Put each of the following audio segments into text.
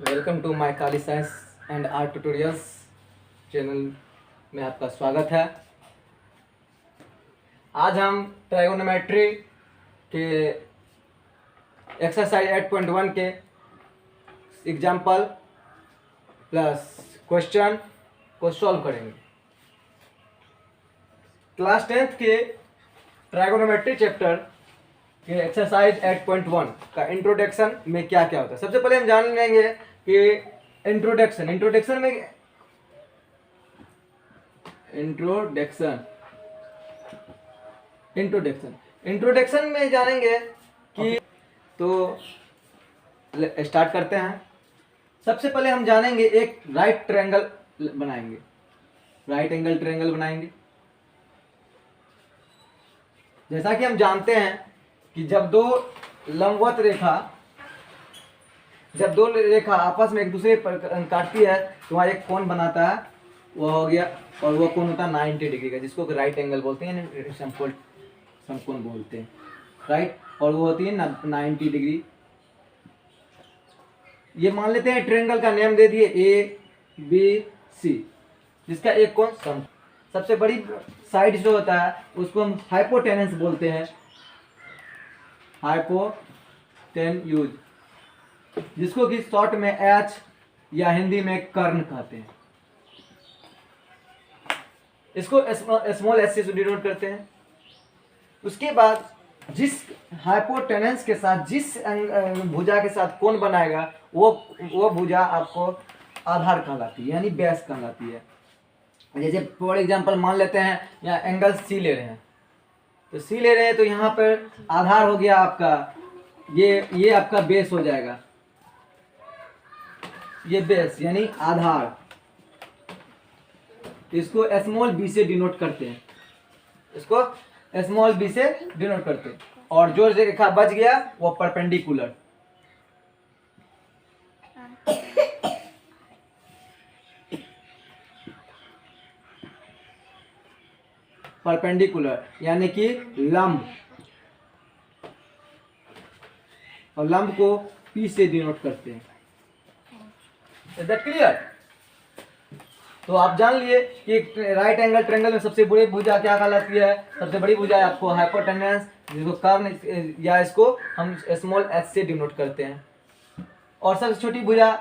Welcome to my Kali science and art tutorials channel में आपका स्वागत है। आज हम ट्राइगोनोमेट्री के एक्सरसाइज 8.1 के एग्जाम्पल प्लस क्वेश्चन को सॉल्व करेंगे। क्लास 10th के ट्राइगोनोमेट्री चैप्टर के एक्सरसाइज 8.1 का इंट्रोडक्शन में क्या क्या होता है। सबसे पहले हम जान लेंगे कि इंट्रोडक्शन में जानेंगे कि तो स्टार्ट करते हैं। सबसे पहले हम जानेंगे एक राइट एंगल ट्रायंगल बनाएंगे। जैसा कि हम जानते हैं कि जब दो रेखा आपस में एक दूसरे पर काटती है तो वहाँ एक कोण बनाता है, वो हो गया। और वो कोण होता है 90 डिग्री का, जिसको राइट एंगल बोलते हैं, समकोण बोलते हैं, राइट। और वो होती है 90 डिग्री। ये मान लेते हैं ट्रायंगल का नेम दे दिए ABC, जिसका एक कोण सम। सबसे बड़ी साइड जो होता है उसको हम हाइपोटेनस बोलते हैं, हाइपोटेन्यूज, जिसको कि शॉर्ट में H या हिंदी में कर्ण कहते हैं। इसको स्मॉल s से डिनोट करते हैं। उसके बाद जिस हाइपोटेनस के साथ जिस भुजा के साथ कोण बनाएगा वो भुजा आपको आधार कहलाती है, यानी बेस कहलाती है। जैसे फॉर एग्जांपल मान लेते हैं यहाँ एंगल C ले रहे हैं, तो यहाँ पर आधार हो गया आपका ये आपका बेस हो जाएगा, ये बेस यानी आधार। इसको स्मॉल b से डिनोट करते हैं, और जो रेखा बच गया वो परपेंडिकुलर। यानी कि लंब, और लंब को P से डिनोट करते हैं। Is that clear? तो आप जान लिए कि राइट एंगल ट्रायंगल में सबसे बड़ी भुजा क्या कहलाती है। सबसे बड़ी भुजा आपको हाइपोटेनस, जिसको कर्ण या इसको हम स्मॉल h से डिनोट करते हैं। और सबसे छोटी भुजा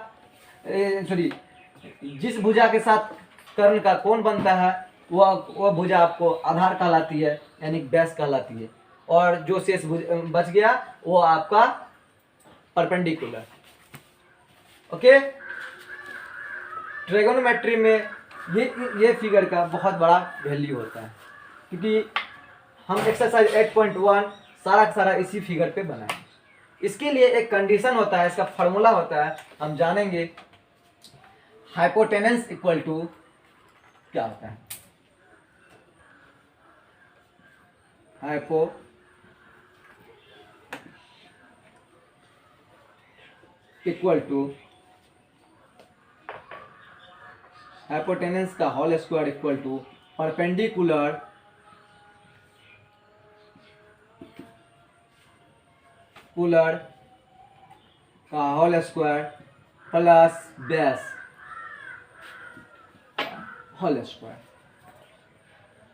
जिस भुजा के साथ कर्ण का कोण बनता है वह भुजा आपको आधार कहलाती है, यानी बेस कहलाती है। और जो शेष बच गया वो आपका परपेंडिकुलर। ओके, ट्रायगोनोमेट्री में ये फिगर का बहुत बड़ा वैल्यू होता है, क्योंकि हम एक्सरसाइज 8.1 सारा का सारा इसी फिगर पे बनाए। इसके लिए एक कंडीशन होता है, इसका फॉर्मूला होता है, हम जानेंगे। हाइपोटेनस इक्वल टू क्या होता है, हाइपोटेनस का whole square equal to perpendicular का whole square plus base whole square.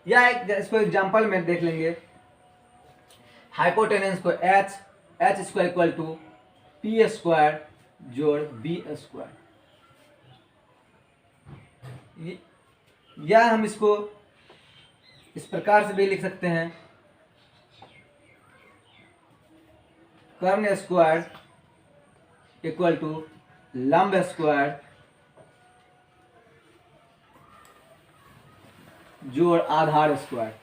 या इसको एग्जांपल में देख लेंगे। हाइपोटेनस को h square equal to P square जोड़ B स्क्वायर। या हम इसको इस प्रकार से भी लिख सकते हैं, कर्ण स्क्वायर इक्वल टू लंब स्क्वायर जोड़ आधार स्क्वायर।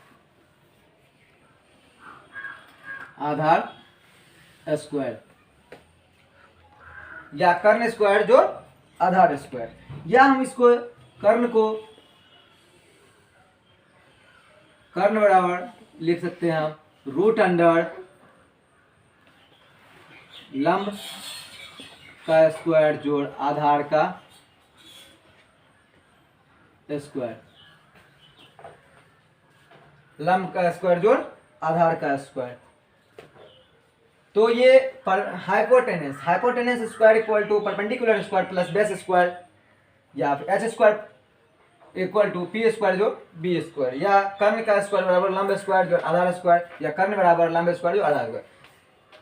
या कर्ण स्क्वायर जोड़ आधार स्क्वायर। या हम इसको कर्ण बराबर लिख सकते हैं हम रूट अंडर लंब का स्क्वायर जोड़ आधार का स्क्वायर, लंब का स्क्वायर जोड़ आधार का स्क्वायर। तो ये hypotenuse square equal to perpendicular square plus base square या फिर H square equal to P square जो बी स्क्वायर, या कर्ण का स्क्वायर बराबर लंब स्क्वायर जो आधार स्क्वायर, या कर्ण बराबर लंब स्क्वायर जो आधार स्क्वायर।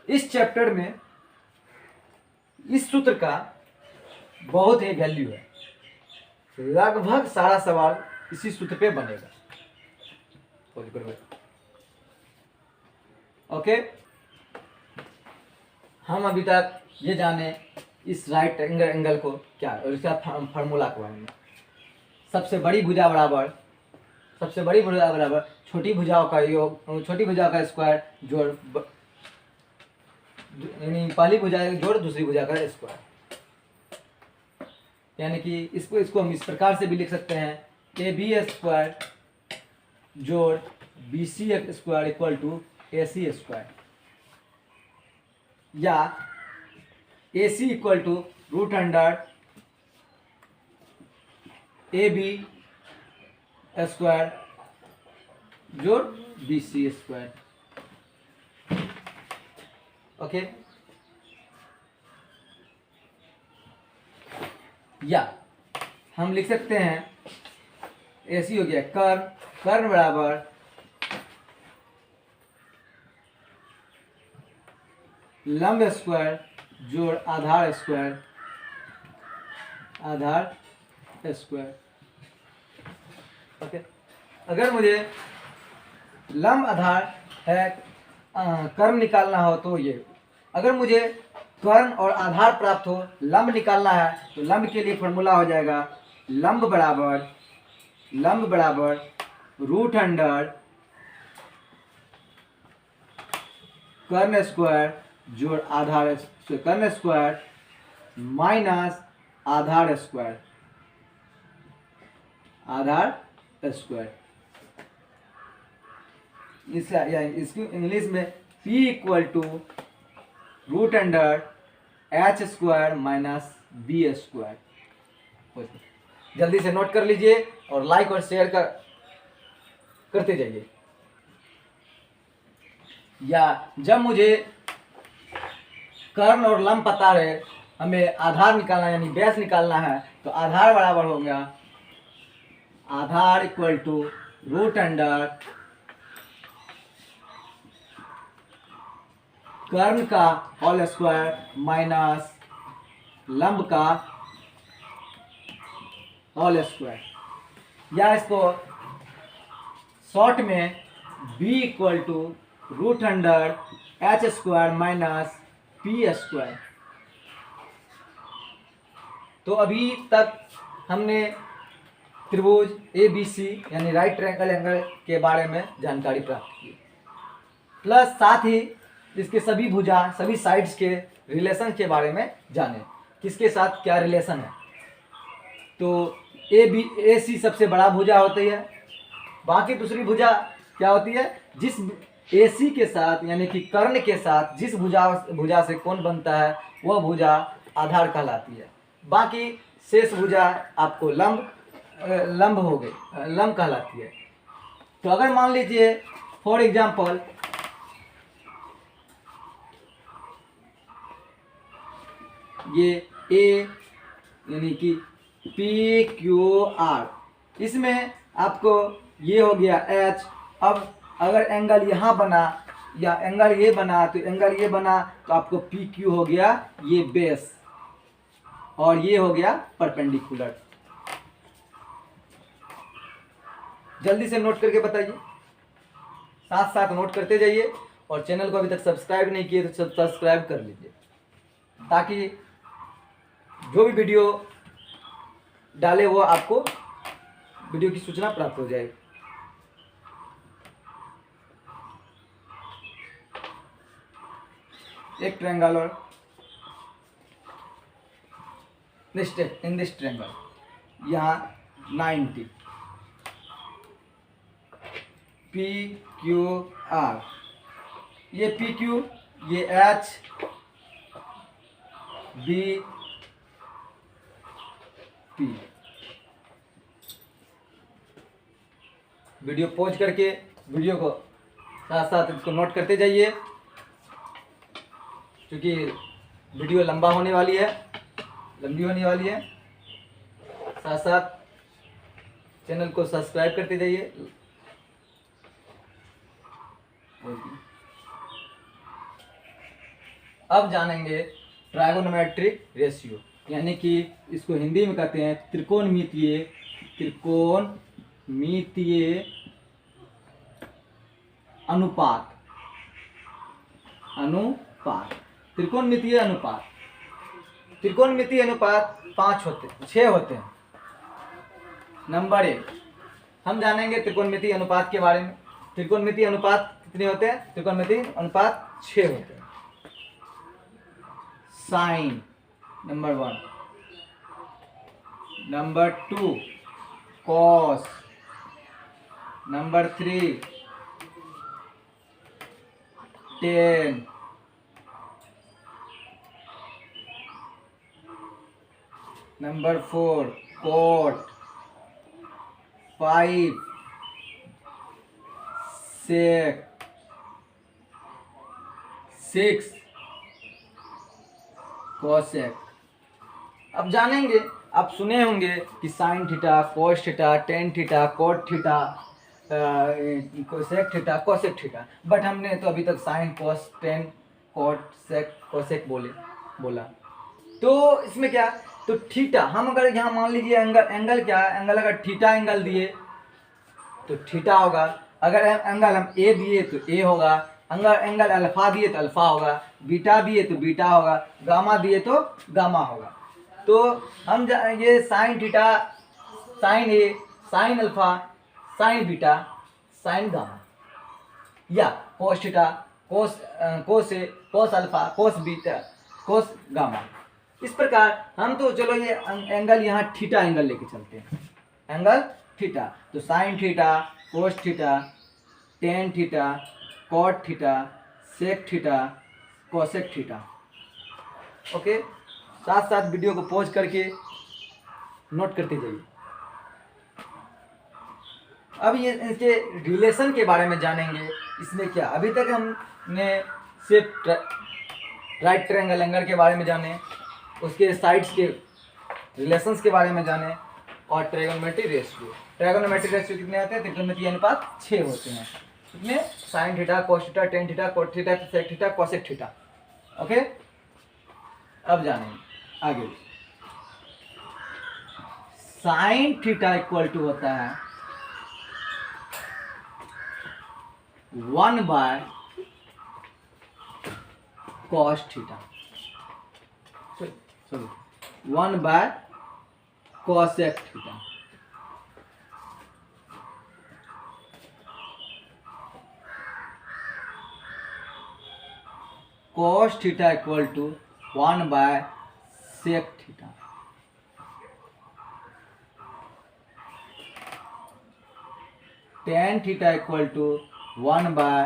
इस चैप्टर में इस सूत्र का बहुत ही वैल्यू है, लगभग सारा सवाल इसी सूत्र पे बनेगा। ओके, हम अभी तक ये जाने इस राइट एंगल को क्या और इसका फार्मूला को है। सबसे बड़ी भुजा बराबर छोटी भुजाओं का योग, छोटी भुजा का स्क्वायर जोड़, यानी पहली भुजा जोड़ दूसरी भुजा का स्क्वायर, यानी कि इसको हम इस प्रकार से भी लिख सकते हैं, ए बी स्क्वायर जोड़ B C square equal to A C square, या A C equal to root under A B square जोड़ बी सी स्क्वायर। ओके, या हम लिख सकते हैं ए सी हो गया कर्ण बराबर लंब स्क्वायर जोड़ आधार स्क्वायर ओके, अगर मुझे लंब आधार है कर्ण निकालना हो तो ये, अगर मुझे कर्ण और आधार प्राप्त हो लंब निकालना है तो लंब के लिए फॉर्मूला हो जाएगा लंब बराबर रूट अंडर कर्ण स्क्वायर जोड़ आधार कर्ण स्क्वायर माइनस आधार स्क्वायर इसकी इंग्लिश में P equal to root under H square minus B square. जल्दी से नोट कर लीजिए और लाइक और शेयर करते जाइए। या जब मुझे कर्ण और लंब पता रहे, हमें आधार निकालना यानी बेस निकालना है, तो आधार बराबर हो गया आधार इक्वल टू रूट अंडर कर्ण का होल स्क्वायर माइनस लंब का होल स्क्वायर, या इसको शॉर्ट में b equal to root under H square minus P square. तो अभी तक हमने त्रिभुज ए बी सी यानी राइट ट्रायंगल एंगल के बारे में जानकारी प्राप्त की, प्लस साथ ही इसके सभी भुजा सभी साइड्स के रिलेशन के बारे में जाने, किसके साथ क्या रिलेशन है। तो ए सी सबसे बड़ा भुजा होती है, बाकी दूसरी भुजा क्या होती है, जिस ए सी के साथ यानी कि कर्ण के साथ जिस भुजा से कोण बनता है वह भुजा आधार कहलाती है। बाकी शेष भुजा आपको लंब हो गई, लंब कहलाती है। तो अगर मान लीजिए फॉर एग्जाम्पल ये ए यानी कि पी क्यू आर, इसमें आपको ये हो गया एच। अब अगर एंगल यहाँ बना या एंगल ये बना तो एंगल ये बना तो आपको पी क्यू हो गया ये बेस और ये हो गया परपेंडिकुलर। जल्दी से नोट करके बताइए, साथ साथ नोट करते जाइए, और चैनल को अभी तक सब्सक्राइब नहीं किए तो सब्सक्राइब कर लीजिए, ताकि जो भी वीडियो डाले वो आपको वीडियो की सूचना प्राप्त हो जाए। एक ट्रायंगल और इन दिस ट्रायंगल यहाँ 90 पी क्यू आर, ये पी क्यू ये H B P. Video pause करके वीडियो को साथ साथ इसको नोट करते जाइए। क्योंकि वीडियो लंबी होने वाली है। साथ साथ चैनल को सब्सक्राइब करते जाइए। अब जानेंगे ट्राइगोनोमेट्रिक रेशियो, यानी कि इसको हिंदी में कहते हैं त्रिकोणमितीय अनुपात। त्रिकोणमितीय अनुपात 6 होते हैं। नंबर 1 हम जानेंगे त्रिकोणमितीय अनुपात के बारे में। त्रिकोणमितीय अनुपात कितने होते हैं? त्रिकोणमितीय अनुपात 6 होते हैं। Sine number 1, number 2 cos, number 3 tan, number 4 cot, 5 sec, 6 cosec. अब जानेंगे, आप सुने होंगे कि sine theta, cos theta, tan theta, cot theta, cosec theta, cosec theta, but हमने तो अभी तक sine, cos, tan, cot, sec, cosec बोला। तो इसमें क्या, तो थीटा हम अगर यहाँ मान लीजिए एंगल क्या है, एंगल अगर थीटा एंगल दिए तो थीटा होगा, अगर एंगल हम ए दिए तो ए होगा, अगर एंगल अल्फा दिए तो अल्फा होगा, बीटा दिए तो बीटा होगा, गामा दिए तो गामा होगा। तो हम ये sine theta, sine A, sine alpha, sine beta, sine gamma, या cos theta, cos A, cos alpha, cos beta, cos gamma, इस प्रकार हम तो चलो ये एंगल यहाँ थीटा एंगल लेके चलते हैं, एंगल थीटा। तो sine theta, cos theta, tan theta, cot theta, sec theta, cosec theta. Okay, साथ साथ वीडियो को पॉज करके नोट करते जाइए। अब ये इसके रिलेशन के बारे में जानेंगे। इसमें क्या, अभी तक हमने सिर्फ राइट ट्रायंगल एंगल के बारे में जाने, उसके साइड्स के रिलेशंस के बारे में जाने, और ट्रायगोनोमेट्रिक रेशियो। ट्रायगोनोमेट्रिक रेशियो कितने आते हैं? त्रिकोणमितीय अनुपात 6 होते हैं। कितने? Sine theta, cos theta, tan theta, cot theta, sec theta, cosec theta. Okay, अब जानेंगे आगे। साइन थीटा इक्वल टू होता है 1 by cos theta, sorry 1 by cosec theta. cos theta equal to 1 by sec theta. tan theta equal to 1 by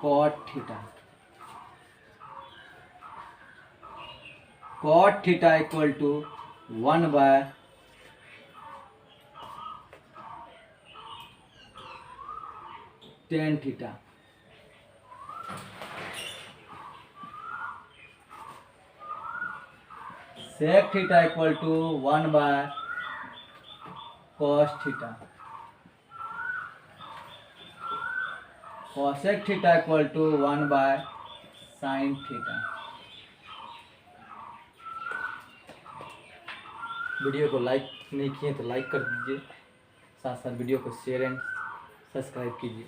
cot theta. cot theta equal to 1 by tan theta. sec theta equal to 1 by cos theta. cosec theta equal to 1 by sin theta. Video को like नहीं किए तो like कर दीजिए, साथ साथ video को share and subscribe कीजिए।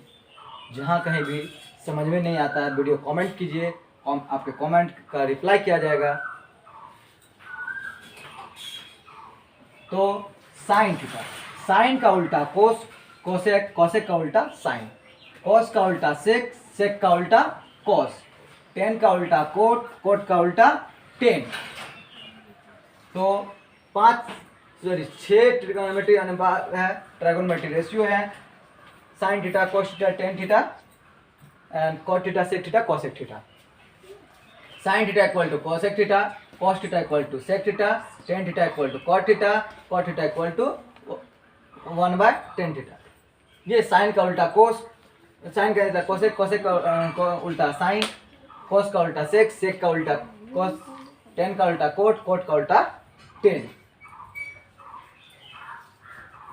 जहाँ कहीं भी समझ में नहीं आता है वीडियो कमेंट कीजिए, आपके कमेंट का रिप्लाई किया जाएगा। तो साइन थीटा, साइन का उल्टा कोस, कोसेक, कोसेक का उल्टा साइन, कोस का उल्टा सेक, सेक का उल्टा कोस, टेन का उल्टा कोट, कोट का उल्टा टेन। तो 6 ट्रिगोनोमेट्रिक अनुपात है, ट्रायगोनोमेट्रिक रेशियो है। Sine theta, cos theta, tan theta and cot theta, sec theta, cosec theta. Sine theta equal to cosec theta, cos theta equal to sec theta, tan theta equal to cot theta equal to 1 by tan theta. ये sine का उल्टा cos, sine का cosec, cosec का उल्टा sign, कोस का उल्टा सेक, सेक का उल्टा कोस, टेन का उल्टा कोट, कोट का उल्टा टेन।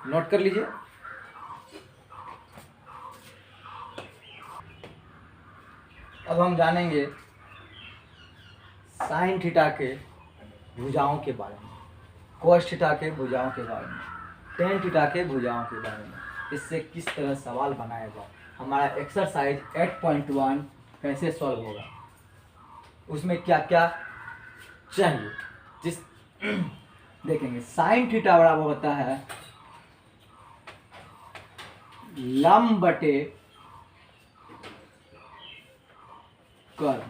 नोट कर लीजिए। अब हम जानेंगे साइन थीटा के भुजाओं के बारे में, कोस थीटा के भुजाओं के बारे में, टेन थीटा के भुजाओं के बारे में, इससे किस तरह सवाल बनाया जाए, हमारा एक्सरसाइज 8.1 कैसे सॉल्व होगा, उसमें क्या क्या चाहिए, जिस देखेंगे। साइन थीटा बराबर होता है लंब बटे कर्व,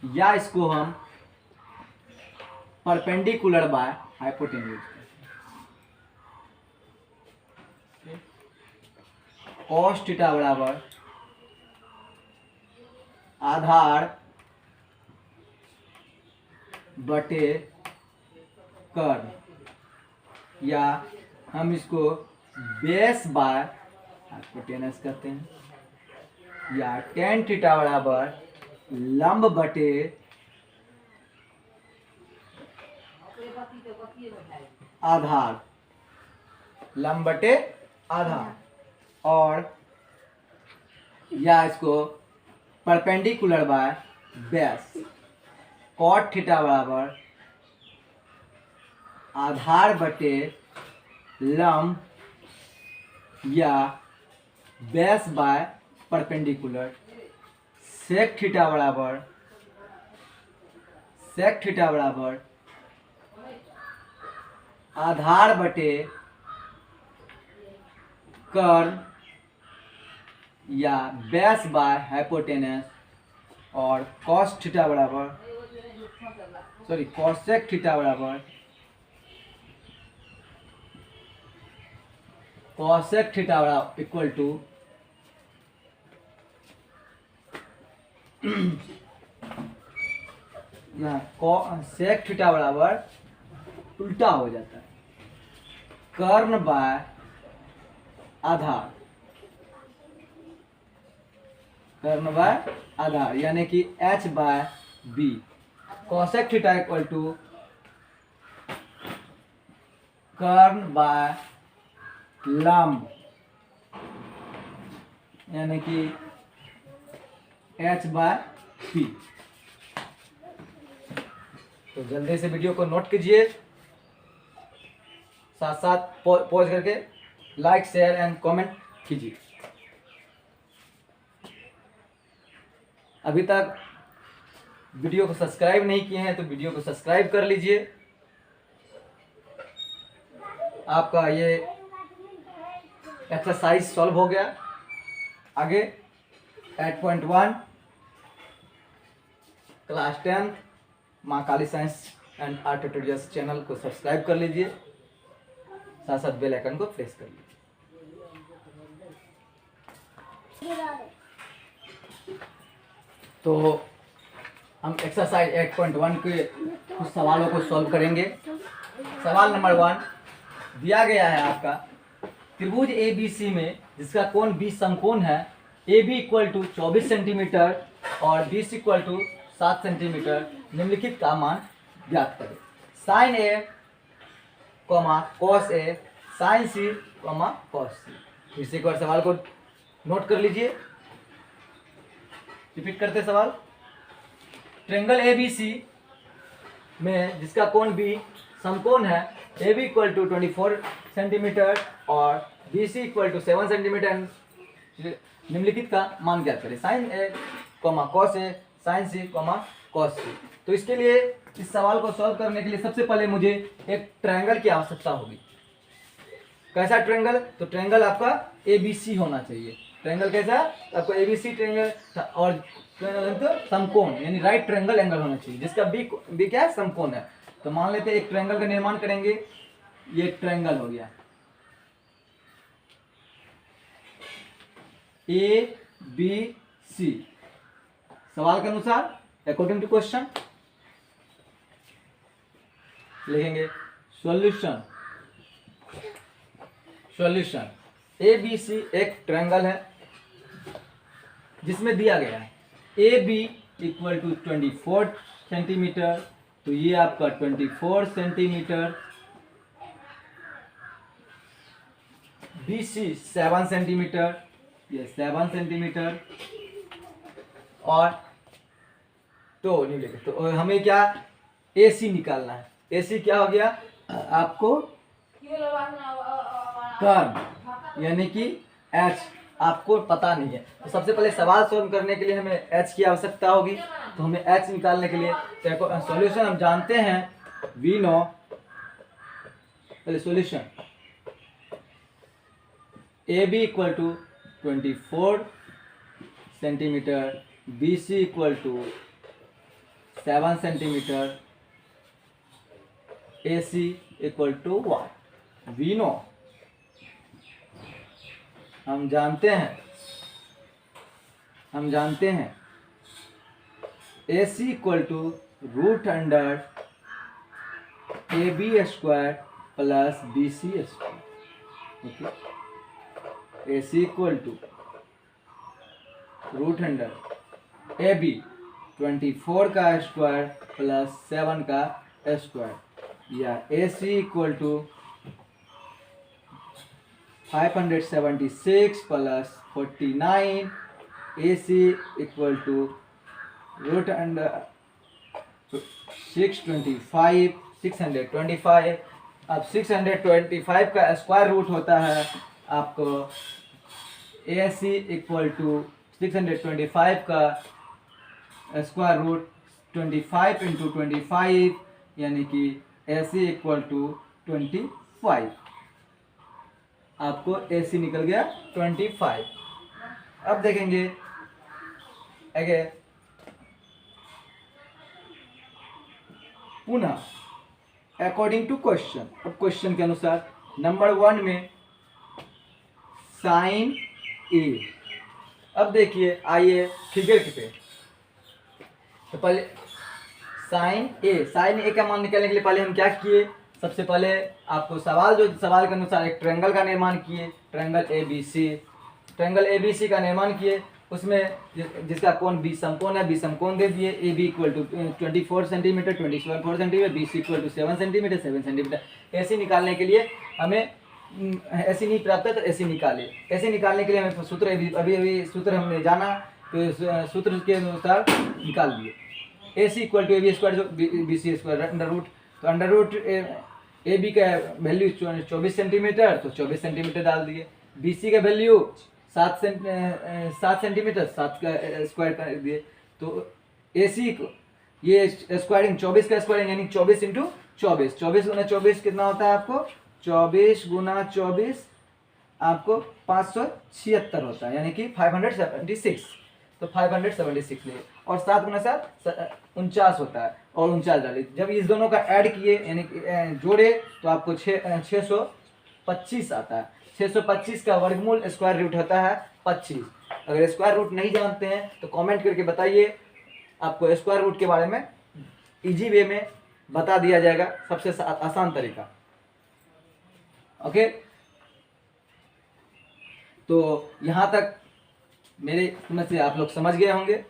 या इसको हम perpendicular by hypotenuse, cos theta बराबर आधार बटे कर्व, या हम इसको बेस बाय हाइपोटेनस कहते हैं, या टेन थीटा बराबर लंब बटे आधार, लंब बटे आधार, और या इसको perpendicular by base, cot theta बराबर आधार बटे लंब या base by perpendicular, sec theta बराबर आधार बटे कर्व या बेस बाय हाइपोटेनस, और कॉस थीटा बराबर कॉसेक थीटा बराबर इक्वल टू सेक थीटा बराबर उल्टा हो जाता है कर्व बाय आधार, यानी कि h by B, cosec theta equal to कर्व बाय लंब, यानी कि h बाय पी। तो जल्दी से वीडियो को नोट कीजिए, साथ साथ पॉज करके लाइक शेयर एंड कमेंट कीजिए। अभी तक वीडियो को सब्सक्राइब नहीं किए हैं तो वीडियो को सब्सक्राइब कर लीजिए। आपका ये एक्सरसाइज सॉल्व हो गया। आगे 8.1 class 10 Maa Kali science and art tutorials channel को सब्सक्राइब कर लीजिए, साथ साथ बेल आइकन को प्रेस कर लीजिए। तो हम एक्सरसाइज 8.1 के कुछ सवालों को सॉल्व करेंगे। सवाल नंबर 1 दिया गया है आपका, त्रिभुज ABC में जिसका कोण B समकोण है, AB इक्वल टू 24 सेंटीमीटर और BC इक्वल टू 7 सेंटीमीटर, निम्नलिखित का मान ज्ञात करें। Sine A, cos A, sine C, cos C। फिर से एक बार सवाल को नोट कर लीजिए, रिपीट करते सवाल। ट्रायंगल ABC में जिसका कोण B समकोण है, AB इक्वल टू 24 सेंटीमीटर और BC इक्वल टू 7 सेंटीमीटर, निम्नलिखित का मान ज्ञात करें। Sine A, cos A, sine C, cos C। तो इसके लिए इस सवाल को सॉल्व करने के लिए सबसे पहले मुझे एक ट्रायंगल की आवश्यकता होगी। कैसा ट्रायंगल? तो ट्रायंगल आपका ABC होना चाहिए। ट्रायंगल कैसा? आपको ABC ट्रायंगल, और तो समकोण यानी राइट ट्रायंगल एंगल होना चाहिए, जिसका बी क्या है? समकोण है। तो मान लेते हैं एक ट्रायंगल का निर्माण करेंगे। ये ट्रायंगल हो गया ABC। सवाल के अनुसार अकॉर्डिंग टू क्वेश्चन लिखेंगे सॉल्यूशन ए बी सी एक ट्रायंगल है जिसमें दिया गया है A B equal to 24 centimetre, तो ये आपका 24 सेंटीमीटर, बी सी 7 सेंटीमीटर, ये 7 सेंटीमीटर, और तो नहीं लिखे तो हमें क्या ए सी निकालना है। ए सी क्या हो गया आपको कर्व यानी कि एच आपको पता नहीं है, तो सबसे पहले सवाल सॉल्व करने के लिए हमें एच की आवश्यकता होगी। तो हमें एच निकालने के लिए सॉल्यूशन हम जानते हैं वी नो, पहले solution A B equal to 24 centimetre, B C equal to 7 centimetre, A C equal to 1। We know हम जानते हैं A C equal to root under A B square plus B C square. Okay, A C equal to root under A B 24 का square plus 7 का square, या A C equal to 576 plus 49, A C equal to root under 625। अब 625 का square root होता है आपको ए C equal to 625 का square root 25 into 25, यानी कि ए सी इक्वल टू 25। आपको ए सी निकल गया 25। अब देखेंगे आगे पुनः अकॉर्डिंग टू क्वेश्चन। अब क्वेश्चन के अनुसार नंबर 1 में साइन ए। अब देखिए आइए फिगर पे, तो पहले साइन ए का मान निकालने के लिए पहले हम क्या किए, सबसे पहले आपको सवाल के अनुसार एक ट्रायंगल का निर्माण किए, ट्रायंगल ए बी सी का निर्माण किए। उसमें जिसका कोण बी समकोण है, बी समकोण दे दिए। A B equal to 24 centimetre, 24 centimetre, B C equal to 7 centimetre, 7 centimetre. ऐसे निकालने के लिए हमें ऐसे नहीं प्राप्त है तो ऐसे निकाले। ऐसे निकालने के लिए हमें सूत्र अभी सूत्र हमने जाना, तो सूत्र के अनुसार निकाल दिए। A C equal to A B square, B C square under root, तो अंडर रूट ए बी का वैल्यू 24 सेंटीमीटर, तो 24 सेंटीमीटर डाल दिए। बी सी का वैल्यू 7 सेंटीमीटर, 7 का स्क्वायर कर दिए। तो ए सी ये स्क्वायरिंग 24 का स्क्वायरिंग यानी 24 इंटू 24, 24 गुना 24 कितना होता है आपको, 24 गुना 24 आपको 576 होता है, यानी कि 576। तो 576 लिए, और 7 गुना 7 49 होता है, और 49 डालिए। जब इस दोनों का ऐड किए यानी जोड़े तो आपको 625 आता है। 625 का वर्गमूल स्क्वायर रूट होता है 25। अगर स्क्वायर रूट नहीं जानते हैं तो कमेंट करके बताइए, आपको स्क्वायर रूट के बारे में इजी वे में बता दिया जाएगा, सबसे आसान तरीका। ओके, तो यहाँ तक मेरे समझ से आप लोग समझ गए होंगे।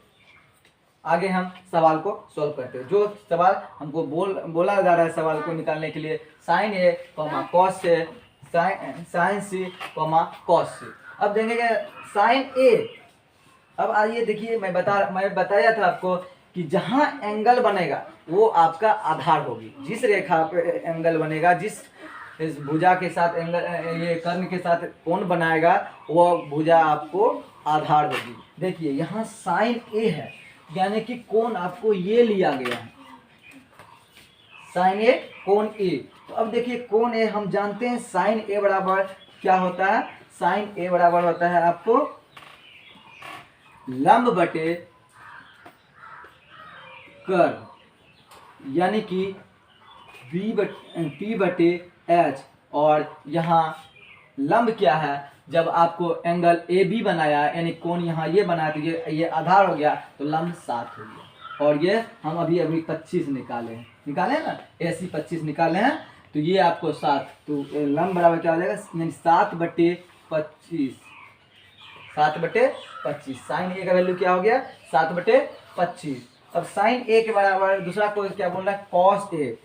आगे हम सवाल को सॉल्व करते हैं। जो सवाल हमको बोला जा रहा है सवाल को निकालने के लिए, साइन ए कॉस से साइन सी कॉस सी। अब देखेंगे साइन ए। अब आइए देखिए, मैं बताया था आपको कि जहाँ एंगल बनेगा वो आपका आधार होगी। जिस रेखा पे एंगल बनेगा, जिस इस भुजा के साथ एंगल, ये कर्ण के साथ कोण बनाएगा, वो भुजा आपको आधार होगी। देखिए यहाँ साइन ए है, यानी कि कोण आपको ये लिया गया है, साइन ए कोण ए। तो अब देखिए कोण ए हम जानते हैं, साइन ए बराबर क्या होता है, साइन ए बराबर होता है आपको लंब बटे कर्व, यानी कि पी बटे एच। और यहाँ लंब क्या है, जब आपको एंगल ए बी बनाया यानी कोण यहाँ ये बनाया तो ये आधार हो गया, तो लंब 7 हो गया। और ये हम अभी 25 निकाले ना, AC 25 निकाले हैं, तो ये आपको 7, तो लंब बराबर क्या हो जाएगा, यानी 7 बटे 25, 7/25। साइन ए का वैल्यू क्या हो गया? 7/25। अब साइन ए के बराबर दूसरा कोई क्या बोल रहा है? Cos A.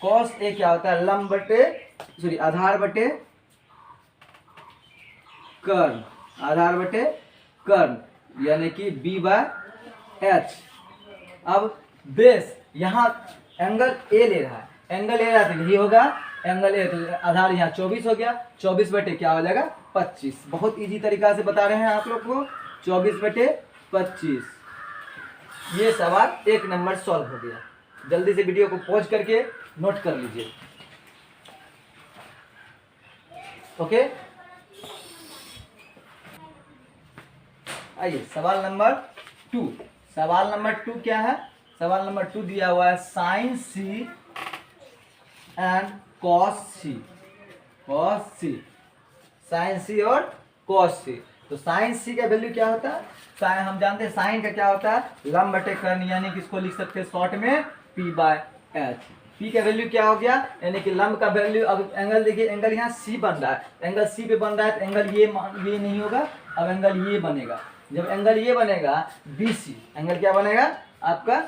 कॉस ए क्या होता है? आधार बटे कर्ण। आधार बटे कर्ण यानी कि b/h। अब बेस यहाँ एंगल ए ले रहा है, एंगल ए रहा है तो यही होगा एंगल ए, तो आधार यहाँ 24 हो गया। 24 बटे क्या हो जाएगा? 25। बहुत इजी तरीका से बता रहे हैं आप लोग को। 24/25। ये सवाल 1 नंबर सॉल्व हो गया। जल्दी से वीडियो को पॉज करके नोट कर लीजिए। ओके, आइए सवाल नंबर 2। सवाल नंबर 2 क्या है? सवाल नंबर 2 दिया हुआ है sine C and cos C. Sine C और कॉस सी। तो साइन सी का वैल्यू क्या होता है? हम जानते हैं साइन का क्या होता है? लंब बटे कर्ण, यानी कि इसको लिख सकते हैं शॉर्ट में p/h। p का वैल्यू क्या हो गया? यानी कि लंब का वैल्यू। अब एंगल देखिए, एंगल यहाँ c बन रहा है, एंगल c पे बन रहा है तो एंगल ये नहीं होगा। अब एंगल ये बनेगा। जब एंगल ये बनेगा BC, एंगल क्या बनेगा आपका?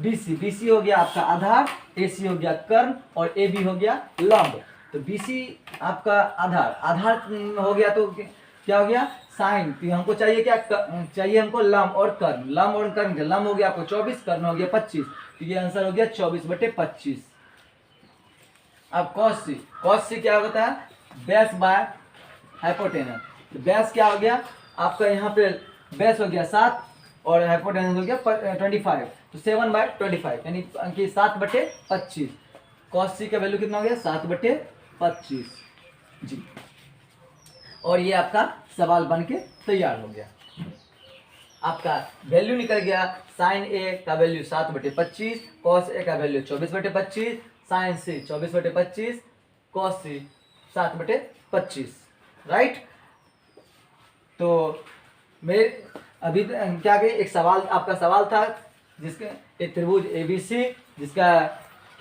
BC हो गया आपका आधार, AC हो गया कर्ण और AB हो गया लंब। तो BC आपका आधार हो गया तो क्या हो गया? साइन। तो हमको चाहिए क्या? चाहिए हमको लंब और कर्ण। लंब और कर्ण, लंब हो गया आपको 24, कर्ण हो गया 25। तो ये आंसर हो गया 24/25। अब कॉस सी क्या होता है? Base by hypotenuse. तो बेस क्या हो गया आपका? यहाँ पे बेस हो गया 7 और हाइपोटेनस हो गया 25। तो 7/25 यानी कि 7/25। कॉस सी का वैल्यू कितना हो गया? 7/25 जी। और ये आपका सवाल बन के तैयार हो गया। आपका वैल्यू निकल गया। साइन ए का वैल्यू 7/25, कॉस ए का वैल्यू 24/25, साइन सी 24/25, कॉस सी 7/25। राइट। तो मेरे अभी क्या गए, एक सवाल आपका सवाल था जिसके एक त्रिभुज ABC जिसका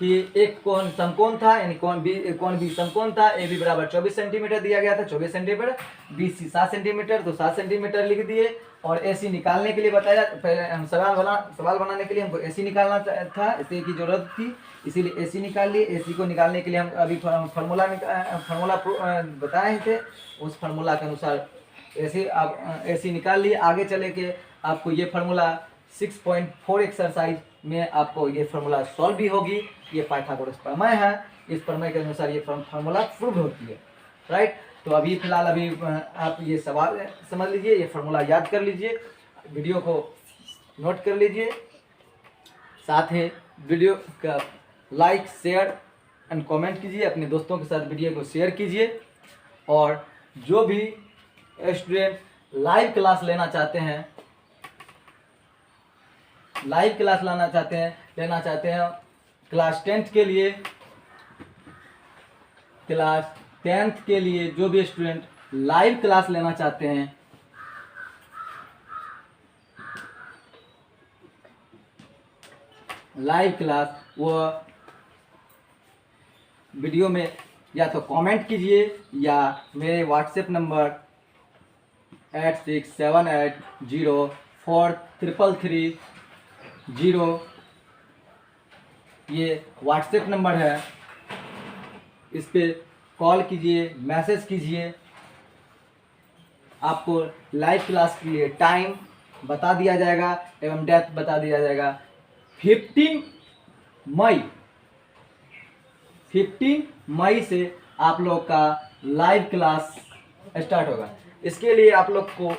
कि एक कोण समकोण था, यानी कोण बी समकोण था। AB बराबर 24 सेंटीमीटर दिया गया था, 24 सेंटीमीटर। BC 7 सेंटीमीटर, तो 7 सेंटीमीटर लिख दिए। और AC निकालने के लिए बताया, पहले हम सवाल बनाने के लिए हमको AC निकालना था, AC की जरूरत थी, इसीलिए AC निकाल लिए। AC को निकालने के लिए हम अभी फार्मूला बताए थे, उस फार्मूला के अनुसार ऐसे आप AC निकाल लिए। आगे चले के आपको ये फार्मूला 6.4 एक्सरसाइज में आपको ये फार्मूला सॉल्व भी होगी। ये पाइथागोरस प्रमेय है, इस प्रमेय के अनुसार ये फार्मूला प्रूव होती है। राइट। तो अभी फिलहाल आप ये सवाल समझ लीजिए, ये फार्मूला याद कर लीजिए, वीडियो को नोट कर लीजिए, साथ ही वीडियो का लाइक शेयर एंड कमेंट कीजिए, अपने दोस्तों के साथ वीडियो को शेयर कीजिए। और जो भी स्टूडेंट लाइव क्लास लेना चाहते हैं, क्लास 10th के लिए जो भी स्टूडेंट लाइव क्लास लेना चाहते हैं, लाइव क्लास, वो वीडियो में या तो कमेंट कीजिए या मेरे व्हाट्सएप नंबर 8678043330 ये व्हाट्सएप नंबर है, इस पे कॉल कीजिए, मैसेज कीजिए। आपको लाइव क्लास के लिए टाइम बता दिया जाएगा एवं डेट बता दिया जाएगा। 15 मई से आप लोग का लाइव क्लास स्टार्ट होगा। इसके लिए आप लोग को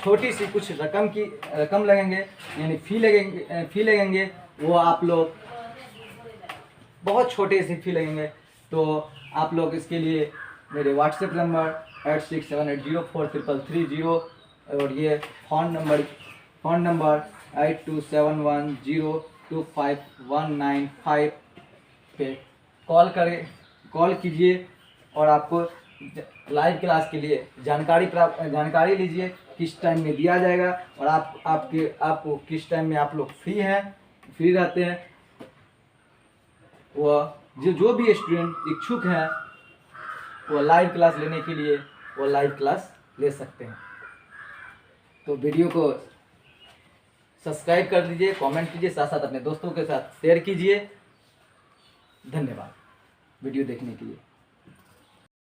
छोटी सी कुछ रकम लगेंगे, यानी फी लगेंगे। वो आप लोग बहुत छोटे से फी लगेंगे। तो आप लोग इसके लिए मेरे व्हाट्सएप नंबर 8678043330 और ये फ़ोन नंबर 8271025195 पे कॉल कीजिए और आपको लाइव क्लास के लिए जानकारी लीजिए किस टाइम में दिया जाएगा और आपको किस टाइम में आप लोग फ्री रहते हैं। वह जो भी स्टूडेंट इच्छुक हैं वो लाइव क्लास लेने के लिए वो लाइव क्लास ले सकते हैं। तो वीडियो को सब्सक्राइब कर दीजिए, कमेंट कीजिए, साथ साथ अपने दोस्तों के साथ शेयर कीजिए। धन्यवाद वीडियो देखने के लिए।